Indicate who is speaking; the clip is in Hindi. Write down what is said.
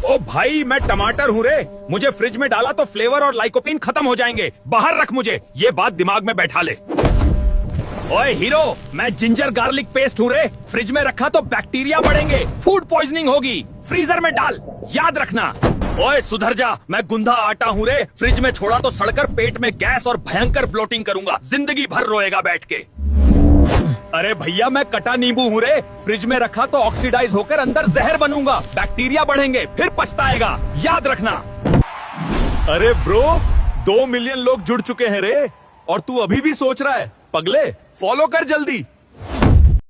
Speaker 1: ओ भाई, मैं टमाटर हूँ रे। मुझे फ्रिज में डाला तो फ्लेवर और लाइकोपीन खत्म हो जाएंगे। बाहर रख मुझे, ये बात दिमाग में बैठा ले। ओए हीरो, मैं जिंजर गार्लिक पेस्ट हूँ रे। फ्रिज में रखा तो बैक्टीरिया बढ़ेंगे, फूड पॉइजनिंग होगी। फ्रीजर में डाल, याद रखना। ओए सुधर जा, मैं गुंधा आटा हूँ रे। फ्रिज में छोड़ा तो सड़कर पेट में गैस और भयंकर ब्लोटिंग करूंगा। जिंदगी भर रोएगा बैठ के। अरे भैया, मैं कटा नींबू हूँ रे। फ्रिज में रखा तो ऑक्सीडाइज होकर अंदर जहर बनूंगा। बैक्टीरिया बढ़ेंगे, फिर पछताएगा, याद रखना। अरे ब्रो, 2 मिलियन लोग जुड़ चुके हैं रे, और तू अभी भी सोच रहा है? पगले, फॉलो कर जल्दी।